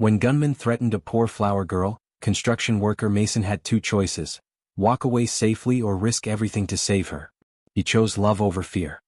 When gunmen threatened a poor flower girl, construction worker Mason had two choices: walk away safely or risk everything to save her. He chose love over fear.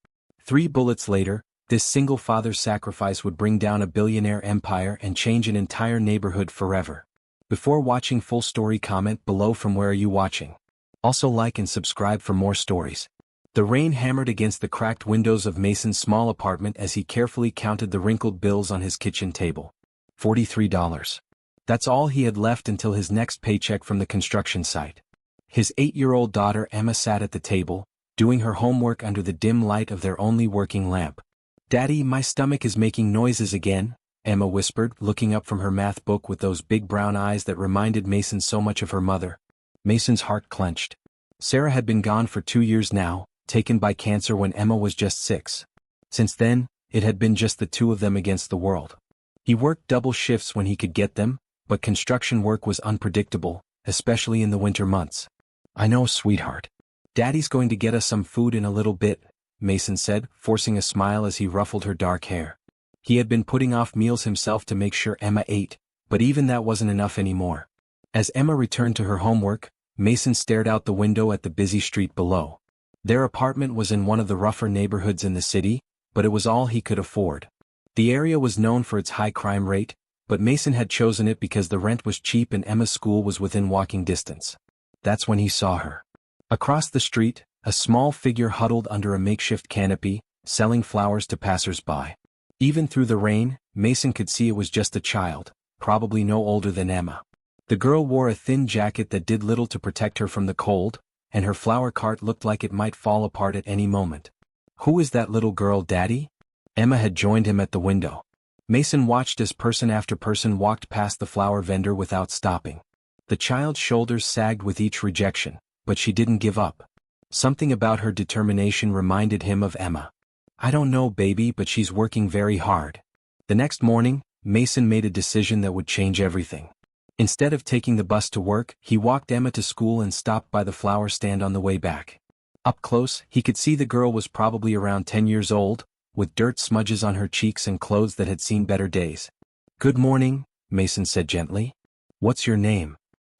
3 bullets later, this single father's sacrifice would bring down a billionaire empire and change an entire neighborhood forever. Before watching full story, comment below from where are you watching. Also like and subscribe for more stories. The rain hammered against the cracked windows of Mason's small apartment as he carefully counted the wrinkled bills on his kitchen table. $43. That's all he had left until his next paycheck from the construction site. His 8-year-old daughter Emma sat at the table, doing her homework under the dim light of their only working lamp. "Daddy, my stomach is making noises again," Emma whispered, looking up from her math book with those big brown eyes that reminded Mason so much of her mother. Mason's heart clenched. Sarah had been gone for 2 years now, taken by cancer when Emma was just 6. Since then, it had been just the two of them against the world. He worked double shifts when he could get them, but construction work was unpredictable, especially in the winter months. "I know, sweetheart. Daddy's going to get us some food in a little bit," Mason said, forcing a smile as he ruffled her dark hair. He had been putting off meals himself to make sure Emma ate, but even that wasn't enough anymore. As Emma returned to her homework, Mason stared out the window at the busy street below. Their apartment was in one of the rougher neighborhoods in the city, but it was all he could afford. The area was known for its high crime rate, but Mason had chosen it because the rent was cheap and Emma's school was within walking distance. That's when he saw her. Across the street, a small figure huddled under a makeshift canopy, selling flowers to passers-by. Even through the rain, Mason could see it was just a child, probably no older than Emma. The girl wore a thin jacket that did little to protect her from the cold, and her flower cart looked like it might fall apart at any moment. "Who is that little girl, Daddy?" Emma had joined him at the window. Mason watched as person after person walked past the flower vendor without stopping. The child's shoulders sagged with each rejection, but she didn't give up. Something about her determination reminded him of Emma. "I don't know, baby, but she's working very hard." The next morning, Mason made a decision that would change everything. Instead of taking the bus to work, he walked Emma to school and stopped by the flower stand on the way back. Up close, he could see the girl was probably around 10 years old, with dirt smudges on her cheeks and clothes that had seen better days. "Good morning," Mason said gently. "What's your name?"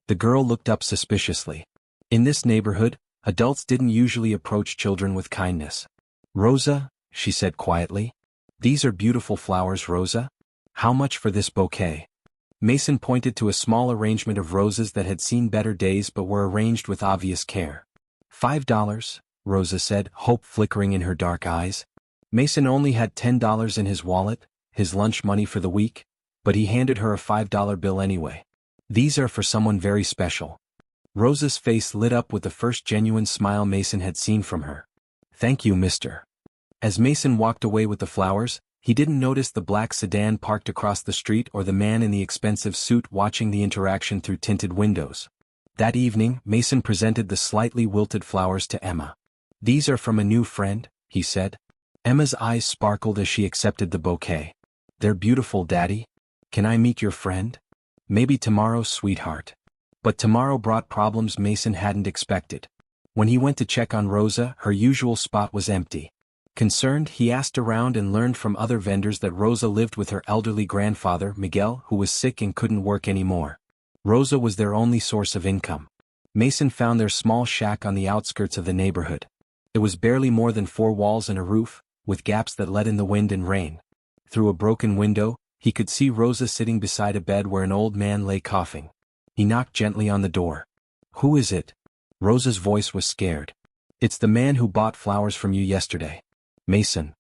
The girl looked up suspiciously. In this neighborhood, adults didn't usually approach children with kindness. "Rosa," she said quietly. "These are beautiful flowers, Rosa. How much for this bouquet?" Mason pointed to a small arrangement of roses that had seen better days but were arranged with obvious care. $5, Rosa said, hope flickering in her dark eyes. Mason only had $10 in his wallet, his lunch money for the week, but he handed her a $5 bill anyway. "These are for someone very special." Rosa's face lit up with the first genuine smile Mason had seen from her. "Thank you, mister." As Mason walked away with the flowers, he didn't notice the black sedan parked across the street or the man in the expensive suit watching the interaction through tinted windows. That evening, Mason presented the slightly wilted flowers to Emma. "These are from a new friend," he said. Emma's eyes sparkled as she accepted the bouquet. "They're beautiful, Daddy. Can I meet your friend?" "Maybe tomorrow, sweetheart." But tomorrow brought problems Mason hadn't expected. When he went to check on Rosa, her usual spot was empty. Concerned, he asked around and learned from other vendors that Rosa lived with her elderly grandfather, Miguel, who was sick and couldn't work anymore. Rosa was their only source of income. Mason found their small shack on the outskirts of the neighborhood. It was barely more than 4 walls and a roof, with gaps that let in the wind and rain. Through a broken window, he could see Rosa sitting beside a bed where an old man lay coughing. He knocked gently on the door. "Who is it?" Rosa's voice was scared. "It's the man who bought flowers from you yesterday. Mason."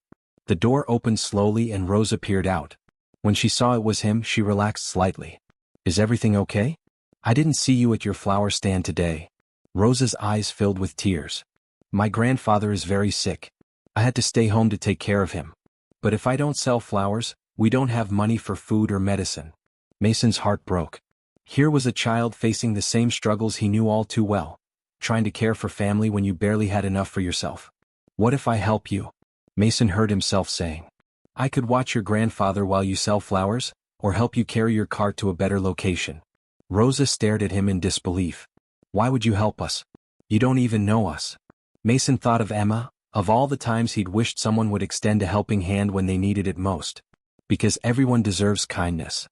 The door opened slowly and Rosa peered out. When she saw it was him, she relaxed slightly. "Is everything okay? I didn't see you at your flower stand today." Rosa's eyes filled with tears. "My grandfather is very sick. I had to stay home to take care of him. But if I don't sell flowers, we don't have money for food or medicine." Mason's heart broke. Here was a child facing the same struggles he knew all too well, trying to care for family when you barely had enough for yourself. "What if I help you?" Mason heard himself saying. "I could watch your grandfather while you sell flowers, or help you carry your cart to a better location." Rosa stared at him in disbelief. "Why would you help us? You don't even know us." Mason thought of Emma, of all the times he'd wished someone would extend a helping hand when they needed it most. Because everyone deserves kindness.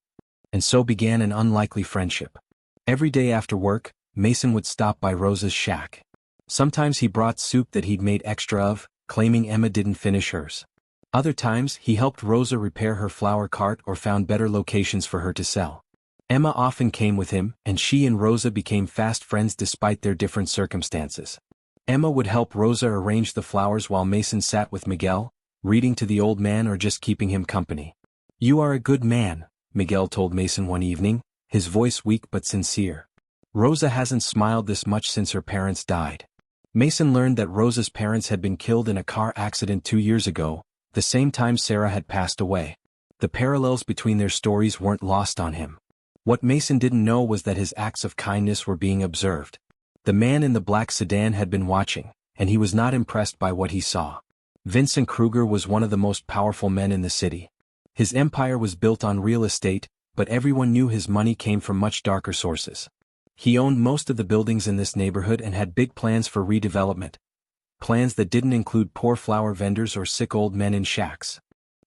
And so began an unlikely friendship. Every day after work, Mason would stop by Rosa's shack. Sometimes he brought soup that he'd made extra of, claiming Emma didn't finish hers. Other times, he helped Rosa repair her flower cart or found better locations for her to sell. Emma often came with him, and she and Rosa became fast friends despite their different circumstances. Emma would help Rosa arrange the flowers while Mason sat with Miguel, reading to the old man or just keeping him company. "You are a good man," Miguel told Mason one evening, his voice weak but sincere. "Rosa hasn't smiled this much since her parents died." Mason learned that Rosa's parents had been killed in a car accident 2 years ago, the same time Sarah had passed away. The parallels between their stories weren't lost on him. What Mason didn't know was that his acts of kindness were being observed. The man in the black sedan had been watching, and he was not impressed by what he saw. Vincent Krueger was one of the most powerful men in the city. His empire was built on real estate, but everyone knew his money came from much darker sources. He owned most of the buildings in this neighborhood and had big plans for redevelopment. Plans that didn't include poor flower vendors or sick old men in shacks.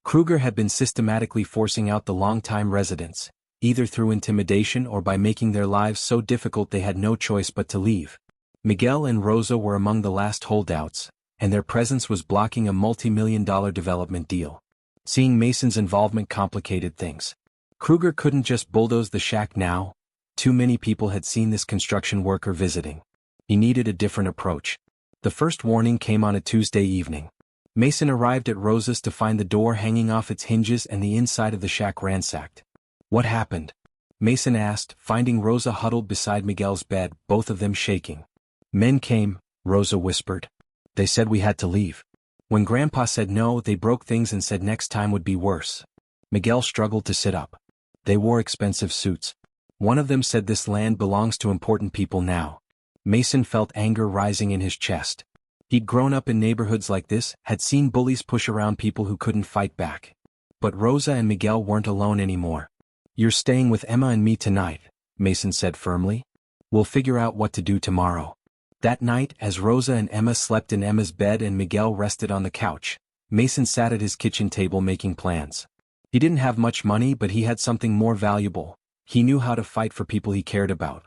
Krueger had been systematically forcing out the longtime residents, either through intimidation or by making their lives so difficult they had no choice but to leave. Miguel and Rosa were among the last holdouts, and their presence was blocking a multi-million-dollar development deal. Seeing Mason's involvement complicated things. Krueger couldn't just bulldoze the shack now. Too many people had seen this construction worker visiting. He needed a different approach. The first warning came on a Tuesday evening. Mason arrived at Rosa's to find the door hanging off its hinges and the inside of the shack ransacked. "What happened?" Mason asked, finding Rosa huddled beside Miguel's bed, both of them shaking. "Men came," Rosa whispered. "They said we had to leave. When Grandpa said no, they broke things and said next time would be worse." Miguel struggled to sit up. "They wore expensive suits. One of them said this land belongs to important people now." Mason felt anger rising in his chest. He'd grown up in neighborhoods like this, had seen bullies push around people who couldn't fight back. But Rosa and Miguel weren't alone anymore. "You're staying with Emma and me tonight," Mason said firmly. "We'll figure out what to do tomorrow." That night, as Rosa and Emma slept in Emma's bed and Miguel rested on the couch, Mason sat at his kitchen table making plans. He didn't have much money, but he had something more valuable. He knew how to fight for people he cared about.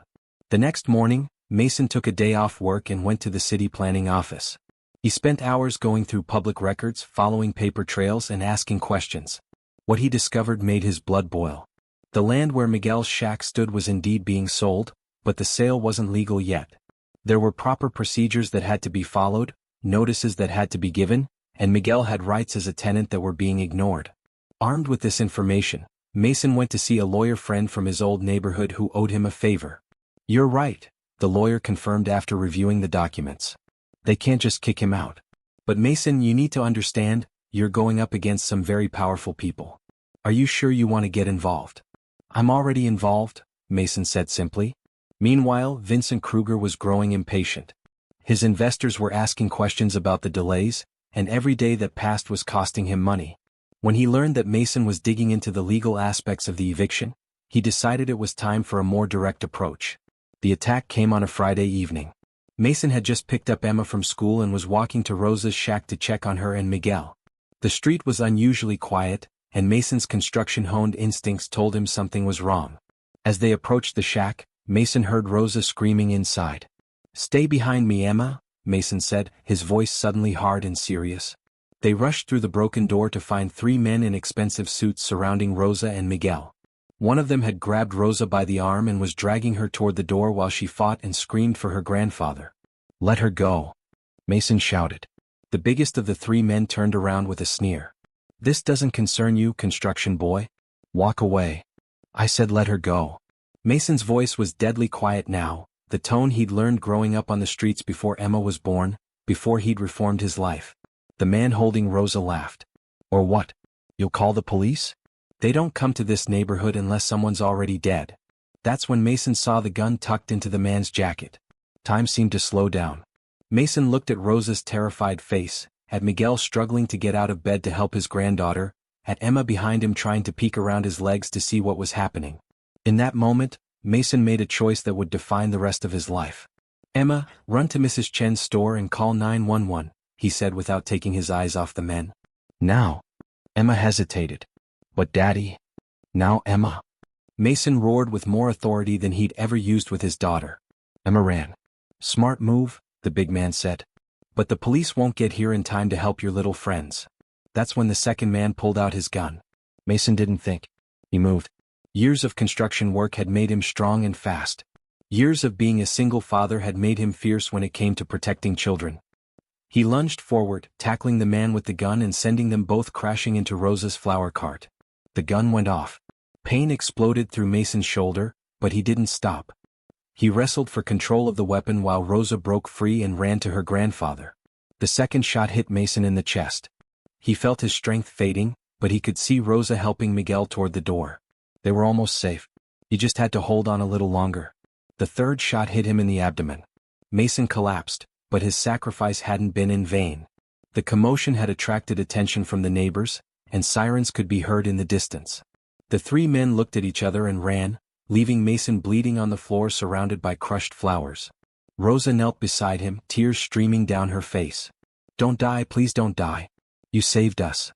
The next morning, Mason took a day off work and went to the city planning office. He spent hours going through public records, following paper trails and asking questions. What he discovered made his blood boil. The land where Miguel's shack stood was indeed being sold, but the sale wasn't legal yet. There were proper procedures that had to be followed, notices that had to be given, and Miguel had rights as a tenant that were being ignored. Armed with this information, Mason went to see a lawyer friend from his old neighborhood who owed him a favor. "You're right," the lawyer confirmed after reviewing the documents. "They can't just kick him out. But Mason, you need to understand, you're going up against some very powerful people. Are you sure you want to get involved?" "I'm already involved," Mason said simply. Meanwhile, Vincent Krueger was growing impatient. His investors were asking questions about the delays, and every day that passed was costing him money. When he learned that Mason was digging into the legal aspects of the eviction, he decided it was time for a more direct approach. The attack came on a Friday evening. Mason had just picked up Emma from school and was walking to Rosa's shack to check on her and Miguel. The street was unusually quiet, and Mason's construction-honed instincts told him something was wrong. As they approached the shack, Mason heard Rosa screaming inside. "Stay behind me, Emma," Mason said, his voice suddenly hard and serious. They rushed through the broken door to find 3 men in expensive suits surrounding Rosa and Miguel. One of them had grabbed Rosa by the arm and was dragging her toward the door while she fought and screamed for her grandfather. "Let her go," Mason shouted. The biggest of the 3 men turned around with a sneer. "This doesn't concern you, construction boy. Walk away." "I said let her go." Mason's voice was deadly quiet now, the tone he'd learned growing up on the streets before Emma was born, before he'd reformed his life. The man holding Rosa laughed. "Or what? You'll call the police? They don't come to this neighborhood unless someone's already dead." That's when Mason saw the gun tucked into the man's jacket. Time seemed to slow down. Mason looked at Rosa's terrified face, at Miguel struggling to get out of bed to help his granddaughter, at Emma behind him trying to peek around his legs to see what was happening. In that moment, Mason made a choice that would define the rest of his life. "Emma, run to Mrs. Chen's store and call 911, he said without taking his eyes off the men. "Now?" Emma hesitated. "But Daddy..." "Now, Emma." Mason roared with more authority than he'd ever used with his daughter. Emma ran. "Smart move," the big man said. "But the police won't get here in time to help your little friends." That's when the second man pulled out his gun. Mason didn't think. He moved. Years of construction work had made him strong and fast. Years of being a single father had made him fierce when it came to protecting children. He lunged forward, tackling the man with the gun and sending them both crashing into Rosa's flower cart. The gun went off. Pain exploded through Mason's shoulder, but he didn't stop. He wrestled for control of the weapon while Rosa broke free and ran to her grandfather. The second shot hit Mason in the chest. He felt his strength fading, but he could see Rosa helping Miguel toward the door. They were almost safe. He just had to hold on a little longer. The third shot hit him in the abdomen. Mason collapsed, but his sacrifice hadn't been in vain. The commotion had attracted attention from the neighbors, and sirens could be heard in the distance. The three men looked at each other and ran, leaving Mason bleeding on the floor surrounded by crushed flowers. Rosa knelt beside him, tears streaming down her face. "Don't die, please don't die. You saved us."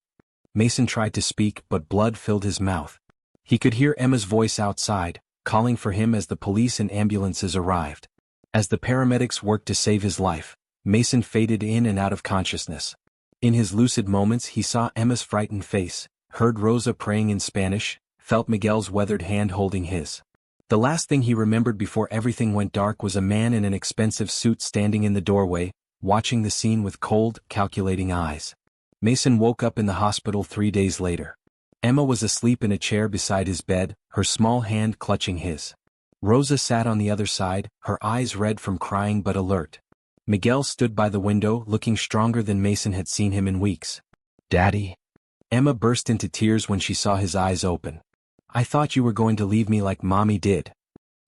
Mason tried to speak, but blood filled his mouth. He could hear Emma's voice outside, calling for him as the police and ambulances arrived. As the paramedics worked to save his life, Mason faded in and out of consciousness. In his lucid moments he saw Emma's frightened face, heard Rosa praying in Spanish, felt Miguel's weathered hand holding his. The last thing he remembered before everything went dark was a man in an expensive suit standing in the doorway, watching the scene with cold, calculating eyes. Mason woke up in the hospital 3 days later. Emma was asleep in a chair beside his bed, her small hand clutching his. Rosa sat on the other side, her eyes red from crying but alert. Miguel stood by the window, looking stronger than Mason had seen him in weeks. "Daddy." Emma burst into tears when she saw his eyes open. "I thought you were going to leave me like Mommy did."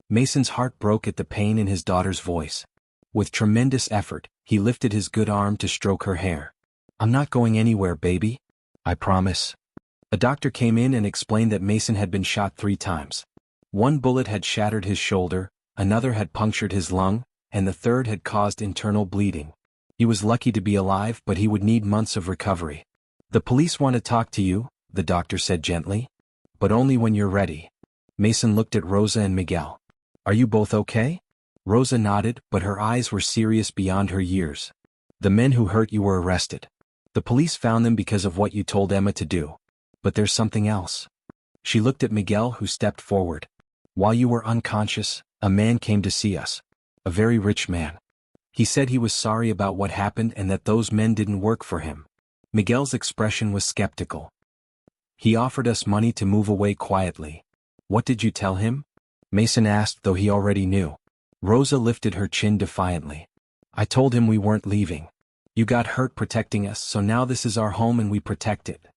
Mason's heart broke at the pain in his daughter's voice. With tremendous effort, he lifted his good arm to stroke her hair. "I'm not going anywhere, baby. I promise." A doctor came in and explained that Mason had been shot 3 times. One bullet had shattered his shoulder, another had punctured his lung, and the third had caused internal bleeding. He was lucky to be alive, but he would need months of recovery. "The police want to talk to you," the doctor said gently. "But only when you're ready." Mason looked at Rosa and Miguel. "Are you both okay?" Rosa nodded, but her eyes were serious beyond her years. "The men who hurt you were arrested. The police found them because of what you told Emma to do. But there's something else." She looked at Miguel, who stepped forward. "While you were unconscious, a man came to see us. A very rich man. He said he was sorry about what happened and that those men didn't work for him." Miguel's expression was skeptical. "He offered us money to move away quietly." "What did you tell him?" Mason asked, though he already knew. Rosa lifted her chin defiantly. "I told him we weren't leaving. You got hurt protecting us, so now this is our home and we protect it."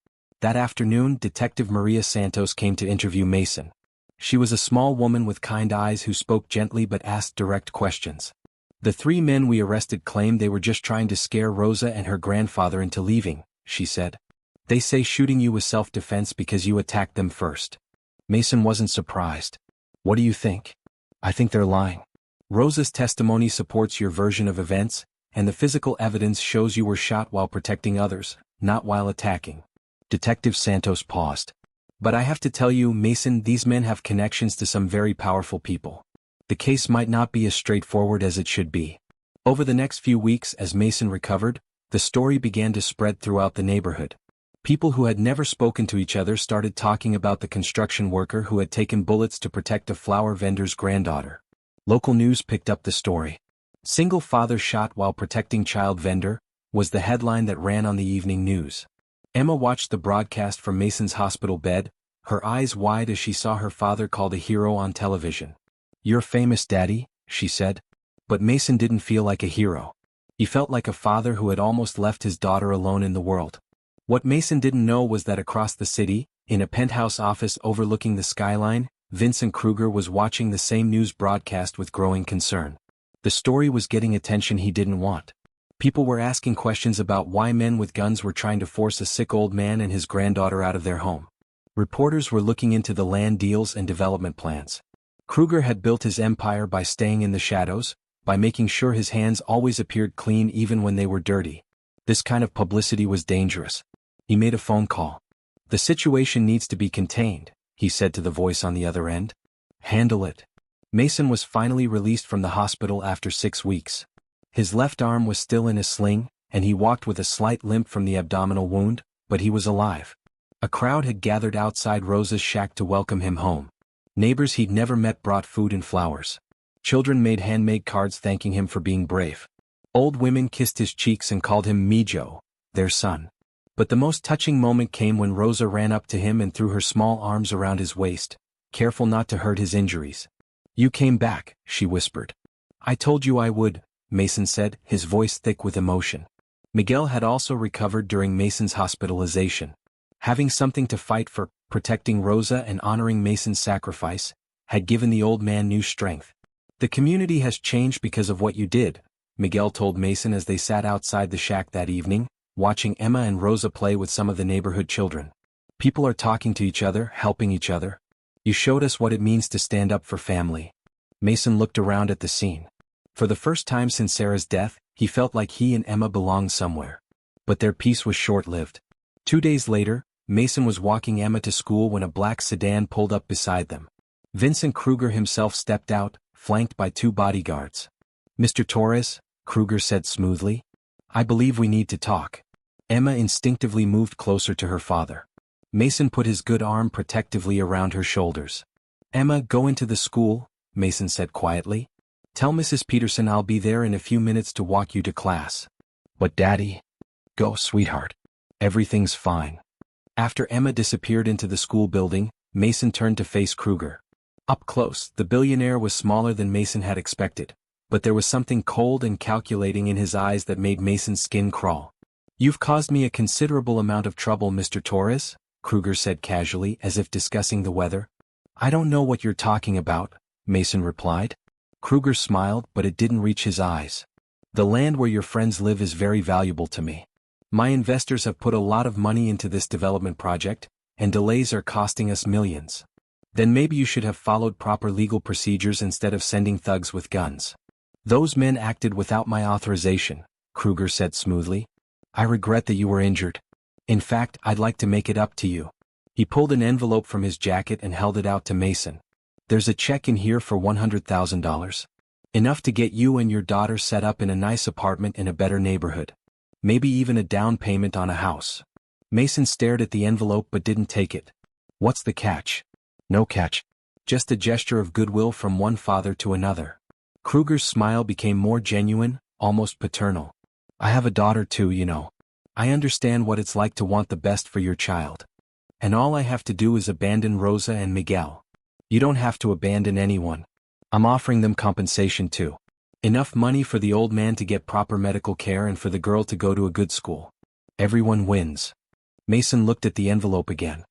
That afternoon, Detective Maria Santos came to interview Mason. She was a small woman with kind eyes who spoke gently but asked direct questions. "The 3 men we arrested claimed they were just trying to scare Rosa and her grandfather into leaving," she said. "They say shooting you was self-defense because you attacked them first." Mason wasn't surprised. "What do you think?" "I think they're lying. Rosa's testimony supports your version of events, and the physical evidence shows you were shot while protecting others, not while attacking." Detective Santos paused. "But I have to tell you, Mason, these men have connections to some very powerful people. The case might not be as straightforward as it should be." Over the next few weeks, as Mason recovered, the story began to spread throughout the neighborhood. People who had never spoken to each other started talking about the construction worker who had taken bullets to protect a flower vendor's granddaughter. Local news picked up the story. "Single father shot while protecting child vendor," was the headline that ran on the evening news. Emma watched the broadcast from Mason's hospital bed, her eyes wide as she saw her father called a hero on television. "You're famous, Daddy," she said. But Mason didn't feel like a hero. He felt like a father who had almost left his daughter alone in the world. What Mason didn't know was that across the city, in a penthouse office overlooking the skyline, Vincent Krueger was watching the same news broadcast with growing concern. The story was getting attention he didn't want. People were asking questions about why men with guns were trying to force a sick old man and his granddaughter out of their home. Reporters were looking into the land deals and development plans. Krueger had built his empire by staying in the shadows, by making sure his hands always appeared clean even when they were dirty. This kind of publicity was dangerous. He made a phone call. "The situation needs to be contained," he said to the voice on the other end. Handle it. Mason was finally released from the hospital after 6 weeks. His left arm was still in a sling, and he walked with a slight limp from the abdominal wound, but he was alive. A crowd had gathered outside Rosa's shack to welcome him home. Neighbors he'd never met brought food and flowers. Children made handmade cards thanking him for being brave. Old women kissed his cheeks and called him Mijo, their son. But the most touching moment came when Rosa ran up to him and threw her small arms around his waist, careful not to hurt his injuries. You came back, she whispered. I told you I would, Mason said, his voice thick with emotion. Miguel had also recovered during Mason's hospitalization. Having something to fight for, protecting Rosa and honoring Mason's sacrifice, had given the old man new strength. The community has changed because of what you did, Miguel told Mason as they sat outside the shack that evening, watching Emma and Rosa play with some of the neighborhood children. People are talking to each other, helping each other. You showed us what it means to stand up for family. Mason looked around at the scene. For the first time since Sarah's death, he felt like he and Emma belonged somewhere. But their peace was short-lived. 2 days later, Mason was walking Emma to school when a black sedan pulled up beside them. Vincent Krueger himself stepped out, flanked by 2 bodyguards. Mr. Torres, Krueger said smoothly. I believe we need to talk. Emma instinctively moved closer to her father. Mason put his good arm protectively around her shoulders. Emma, go into the school, Mason said quietly. Tell Mrs. Peterson I'll be there in a few minutes to walk you to class. But Daddy? Go, sweetheart. Everything's fine. After Emma disappeared into the school building, Mason turned to face Krueger. Up close, the billionaire was smaller than Mason had expected, but there was something cold and calculating in his eyes that made Mason's skin crawl. You've caused me a considerable amount of trouble, Mr. Torres, Krueger said casually, as if discussing the weather. I don't know what you're talking about, Mason replied. Krueger smiled, but it didn't reach his eyes. The land where your friends live is very valuable to me. My investors have put a lot of money into this development project, and delays are costing us millions. Then maybe you should have followed proper legal procedures instead of sending thugs with guns. Those men acted without my authorization, Krueger said smoothly. I regret that you were injured. In fact, I'd like to make it up to you. He pulled an envelope from his jacket and held it out to Mason. There's a check in here for $100,000. Enough to get you and your daughter set up in a nice apartment in a better neighborhood. Maybe even a down payment on a house. Mason stared at the envelope but didn't take it. What's the catch? No catch. Just a gesture of goodwill from one father to another. Krueger's smile became more genuine, almost paternal. I have a daughter too, you know. I understand what it's like to want the best for your child. And all I have to do is abandon Rosa and Miguel. You don't have to abandon anyone. I'm offering them compensation too. Enough money for the old man to get proper medical care and for the girl to go to a good school. Everyone wins. Mason looked at the envelope again.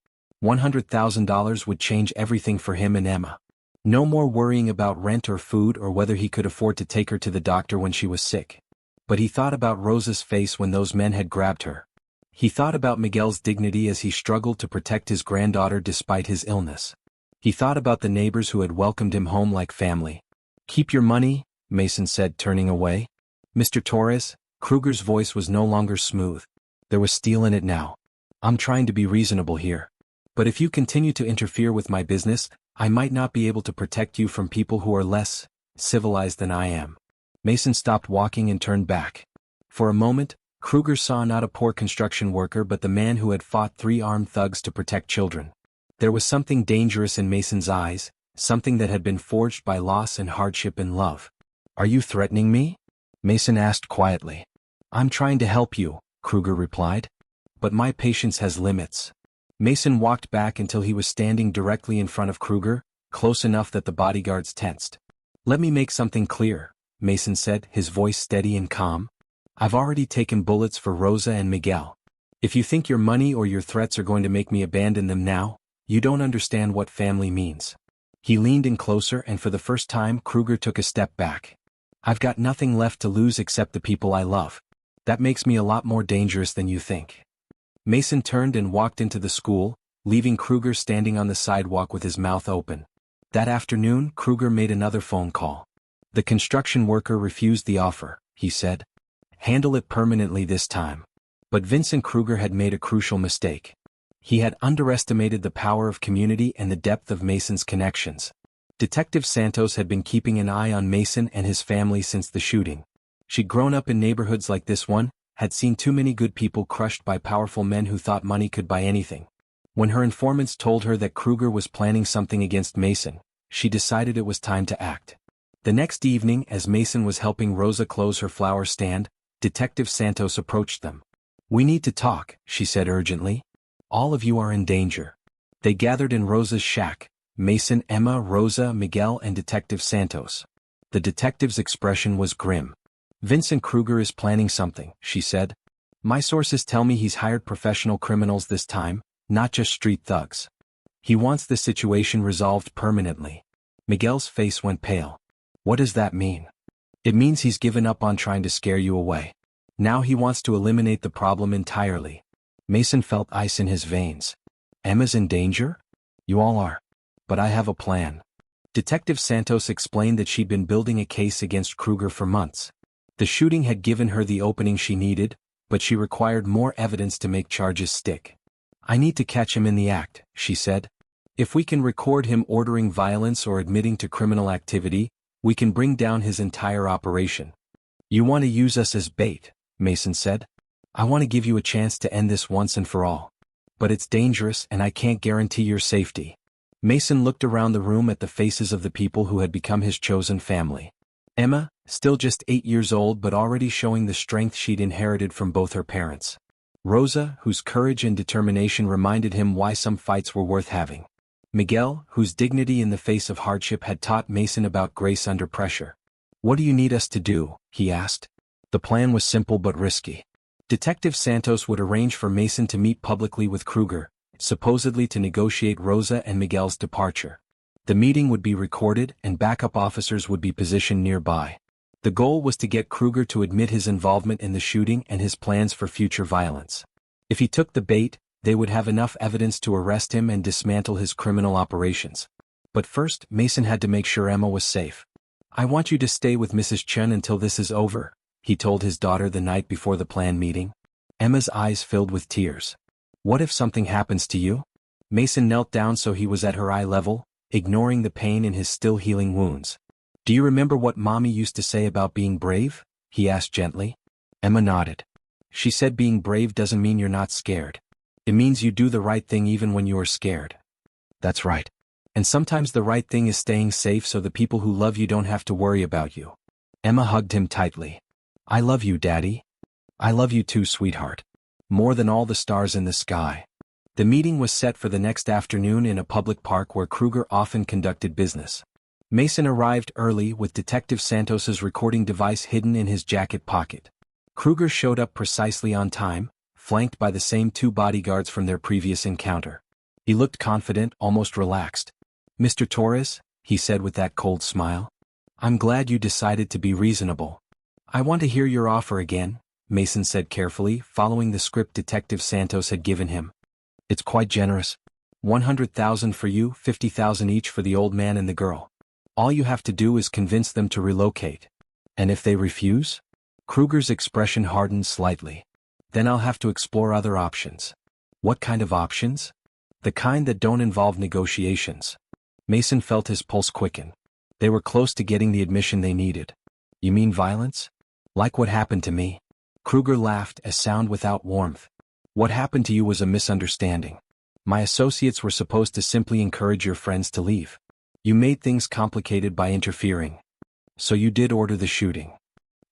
$100,000 would change everything for him and Emma. No more worrying about rent or food or whether he could afford to take her to the doctor when she was sick. But he thought about Rosa's face when those men had grabbed her. He thought about Miguel's dignity as he struggled to protect his granddaughter despite his illness. He thought about the neighbors who had welcomed him home like family. Keep your money, Mason said, turning away. Mr. Torres, Krueger's voice was no longer smooth. There was steel in it now. I'm trying to be reasonable here. But if you continue to interfere with my business, I might not be able to protect you from people who are less civilized than I am. Mason stopped walking and turned back. For a moment, Krueger saw not a poor construction worker but the man who had fought 3 armed thugs to protect children. There was something dangerous in Mason's eyes, something that had been forged by loss and hardship and love. Are you threatening me? Mason asked quietly. I'm trying to help you, Krueger replied. But my patience has limits. Mason walked back until he was standing directly in front of Krueger, close enough that the bodyguards tensed. Let me make something clear, Mason said, his voice steady and calm. I've already taken bullets for Rosa and Miguel. If you think your money or your threats are going to make me abandon them now, you don't understand what family means. He leaned in closer and for the first time Krueger took a step back. I've got nothing left to lose except the people I love. That makes me a lot more dangerous than you think. Mason turned and walked into the school, leaving Krueger standing on the sidewalk with his mouth open. That afternoon, Krueger made another phone call. The construction worker refused the offer, he said. Handle it permanently this time. But Vincent Krueger had made a crucial mistake. He had underestimated the power of community and the depth of Mason's connections. Detective Santos had been keeping an eye on Mason and his family since the shooting. She'd grown up in neighborhoods like this one, had seen too many good people crushed by powerful men who thought money could buy anything. When her informants told her that Krueger was planning something against Mason, she decided it was time to act. The next evening, as Mason was helping Rosa close her flower stand, Detective Santos approached them. "We need to talk," she said urgently. "All of you are in danger." They gathered in Rosa's shack: Mason, Emma, Rosa, Miguel, and Detective Santos. The detective's expression was grim. "Vincent Krueger is planning something," she said. "My sources tell me he's hired professional criminals this time, not just street thugs. He wants this situation resolved permanently." Miguel's face went pale. "What does that mean?" "It means he's given up on trying to scare you away. Now he wants to eliminate the problem entirely." Mason felt ice in his veins. "Emma's in danger? You all are. But I have a plan." Detective Santos explained that she'd been building a case against Krueger for months. The shooting had given her the opening she needed, but she required more evidence to make charges stick. "I need to catch him in the act," she said. "If we can record him ordering violence or admitting to criminal activity, we can bring down his entire operation." "You want to use us as bait," Mason said. "I want to give you a chance to end this once and for all. But it's dangerous and I can't guarantee your safety." Mason looked around the room at the faces of the people who had become his chosen family. Emma, still just 8 years old but already showing the strength she'd inherited from both her parents. Rosa, whose courage and determination reminded him why some fights were worth having. Miguel, whose dignity in the face of hardship had taught Mason about grace under pressure. "What do you need us to do?" he asked. The plan was simple but risky. Detective Santos would arrange for Mason to meet publicly with Krueger, supposedly to negotiate Rosa and Miguel's departure. The meeting would be recorded and backup officers would be positioned nearby. The goal was to get Krueger to admit his involvement in the shooting and his plans for future violence. If he took the bait, they would have enough evidence to arrest him and dismantle his criminal operations. But first, Mason had to make sure Emma was safe. "I want you to stay with Mrs. Chen until this is over," he told his daughter the night before the planned meeting. Emma's eyes filled with tears. "What if something happens to you?" Mason knelt down so he was at her eye level, ignoring the pain in his still healing wounds. "Do you remember what Mommy used to say about being brave?" he asked gently. Emma nodded. "She said being brave doesn't mean you're not scared. It means you do the right thing even when you are scared." "That's right. And sometimes the right thing is staying safe so the people who love you don't have to worry about you." Emma hugged him tightly. "I love you, Daddy. I love you too, sweetheart. More than all the stars in the sky." The meeting was set for the next afternoon in a public park where Krueger often conducted business. Mason arrived early with Detective Santos's recording device hidden in his jacket pocket. Krueger showed up precisely on time, flanked by the same 2 bodyguards from their previous encounter. He looked confident, almost relaxed. "Mr. Torres," he said with that cold smile, "I'm glad you decided to be reasonable." "I want to hear your offer again," Mason said carefully, following the script Detective Santos had given him. "It's quite generous. 100,000 for you, 50,000 each for the old man and the girl. All you have to do is convince them to relocate." "And if they refuse?" Krueger's expression hardened slightly. "Then I'll have to explore other options." "What kind of options?" "The kind that don't involve negotiations." Mason felt his pulse quicken. They were close to getting the admission they needed. "You mean violence? Like what happened to me?" Krueger laughed, a sound without warmth. "What happened to you was a misunderstanding. My associates were supposed to simply encourage your friends to leave. You made things complicated by interfering. So you did order the shooting."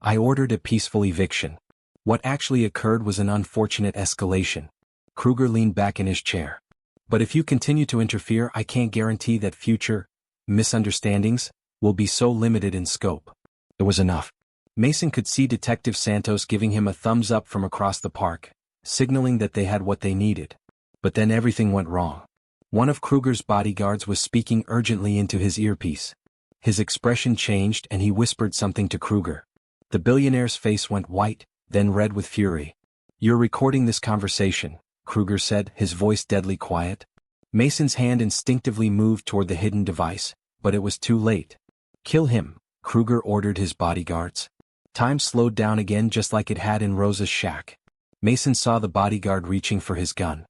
"I ordered a peaceful eviction. What actually occurred was an unfortunate escalation." Krueger leaned back in his chair. "But if you continue to interfere, I can't guarantee that future misunderstandings will be so limited in scope." It was enough. Mason could see Detective Santos giving him a thumbs up from across the park, signaling that they had what they needed. But then everything went wrong. One of Krueger's bodyguards was speaking urgently into his earpiece. His expression changed and he whispered something to Krueger. The billionaire's face went white, then red with fury. "You're recording this conversation," Krueger said, his voice deadly quiet. Mason's hand instinctively moved toward the hidden device, but it was too late. "Kill him," Krueger ordered his bodyguards. Time slowed down again just like it had in Rosa's shack. Mason saw the bodyguard reaching for his gun.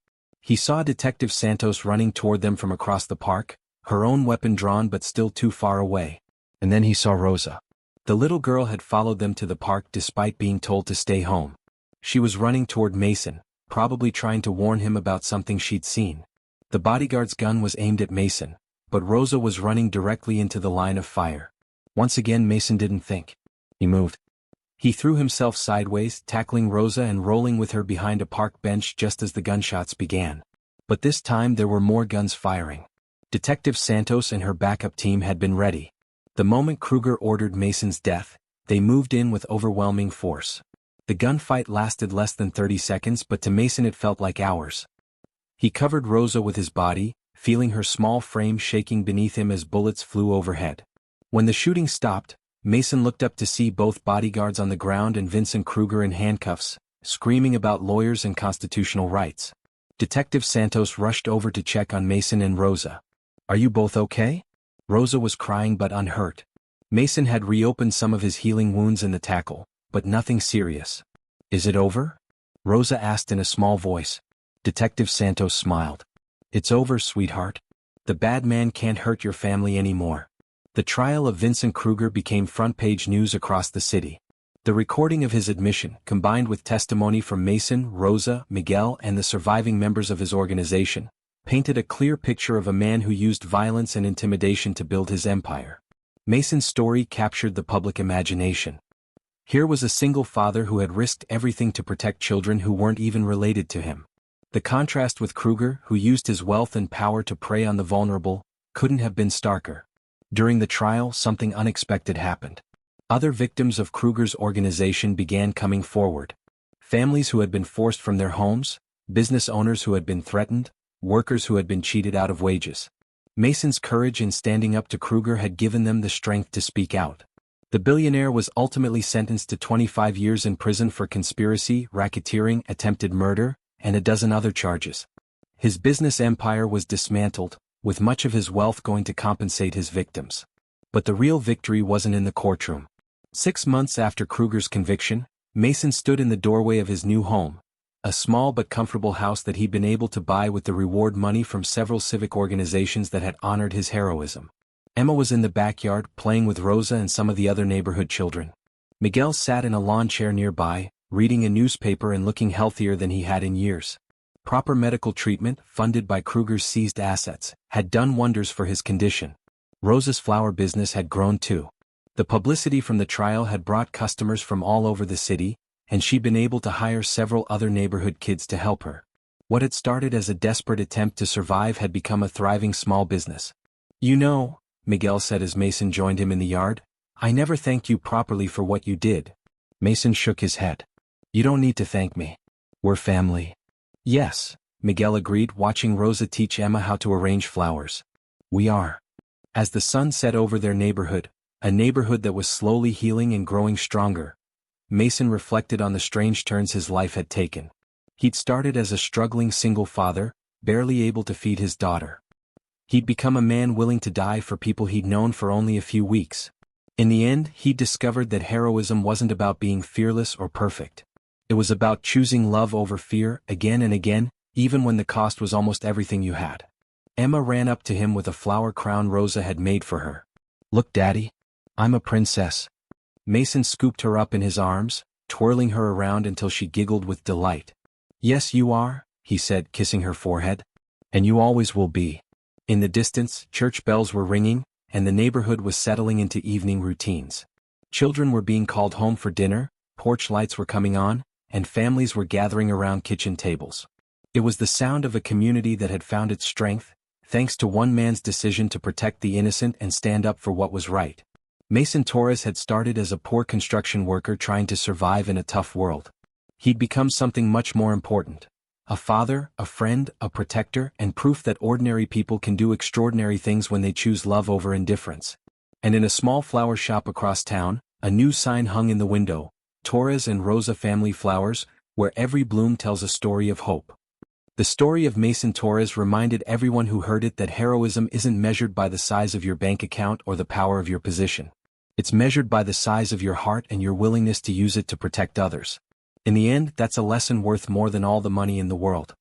He saw Detective Santos running toward them from across the park, her own weapon drawn but still too far away. And then he saw Rosa. The little girl had followed them to the park despite being told to stay home. She was running toward Mason, probably trying to warn him about something she'd seen. The bodyguard's gun was aimed at Mason, but Rosa was running directly into the line of fire. Once again Mason didn't think. He moved. He threw himself sideways, tackling Rosa and rolling with her behind a park bench just as the gunshots began. But this time there were more guns firing. Detective Santos and her backup team had been ready. The moment Krueger ordered Mason's death, they moved in with overwhelming force. The gunfight lasted less than 30 seconds, but to Mason it felt like hours. He covered Rosa with his body, feeling her small frame shaking beneath him as bullets flew overhead. When the shooting stopped, Mason looked up to see both bodyguards on the ground and Vincent Krueger in handcuffs, screaming about lawyers and constitutional rights. Detective Santos rushed over to check on Mason and Rosa. "Are you both okay?" Rosa was crying but unhurt. Mason had reopened some of his healing wounds in the tackle, but nothing serious. "Is it over?" Rosa asked in a small voice. Detective Santos smiled. "It's over, sweetheart. The bad man can't hurt your family anymore." The trial of Vincent Krueger became front-page news across the city. The recording of his admission, combined with testimony from Mason, Rosa, Miguel and the surviving members of his organization, painted a clear picture of a man who used violence and intimidation to build his empire. Mason's story captured the public imagination. Here was a single father who had risked everything to protect children who weren't even related to him. The contrast with Krueger, who used his wealth and power to prey on the vulnerable, couldn't have been starker. During the trial, something unexpected happened. Other victims of Krueger's organization began coming forward. Families who had been forced from their homes, business owners who had been threatened, workers who had been cheated out of wages. Mason's courage in standing up to Krueger had given them the strength to speak out. The billionaire was ultimately sentenced to 25 years in prison for conspiracy, racketeering, attempted murder, and a dozen other charges. His business empire was dismantled, with much of his wealth going to compensate his victims. But the real victory wasn't in the courtroom. 6 months after Krueger's conviction, Mason stood in the doorway of his new home, a small but comfortable house that he'd been able to buy with the reward money from several civic organizations that had honored his heroism. Emma was in the backyard playing with Rosa and some of the other neighborhood children. Miguel sat in a lawn chair nearby, reading a newspaper and looking healthier than he had in years. Proper medical treatment, funded by Krueger's seized assets, had done wonders for his condition. Rosa's flower business had grown too. The publicity from the trial had brought customers from all over the city, and she'd been able to hire several other neighborhood kids to help her. What had started as a desperate attempt to survive had become a thriving small business. "You know," Miguel said as Mason joined him in the yard, "I never thanked you properly for what you did." Mason shook his head. "You don't need to thank me. We're family." "Yes," Miguel agreed, watching Rosa teach Emma how to arrange flowers. "We are." As the sun set over their neighborhood, a neighborhood that was slowly healing and growing stronger, Mason reflected on the strange turns his life had taken. He'd started as a struggling single father, barely able to feed his daughter. He'd become a man willing to die for people he'd known for only a few weeks. In the end, he discovered that heroism wasn't about being fearless or perfect. It was about choosing love over fear, again and again, even when the cost was almost everything you had. Emma ran up to him with a flower crown Rosa had made for her. "Look, Daddy. I'm a princess." Mason scooped her up in his arms, twirling her around until she giggled with delight. "Yes, you are," he said, kissing her forehead. "And you always will be." In the distance, church bells were ringing, and the neighborhood was settling into evening routines. Children were being called home for dinner, porch lights were coming on, and families were gathering around kitchen tables. It was the sound of a community that had found its strength, thanks to one man's decision to protect the innocent and stand up for what was right. Mason Torres had started as a poor construction worker trying to survive in a tough world. He'd become something much more important. A father, a friend, a protector, and proof that ordinary people can do extraordinary things when they choose love over indifference. And in a small flower shop across town, a new sign hung in the window, "Torres and Rosa Family Flowers, where every bloom tells a story of hope." The story of Mason Torres reminded everyone who heard it that heroism isn't measured by the size of your bank account or the power of your position. It's measured by the size of your heart and your willingness to use it to protect others. In the end, that's a lesson worth more than all the money in the world.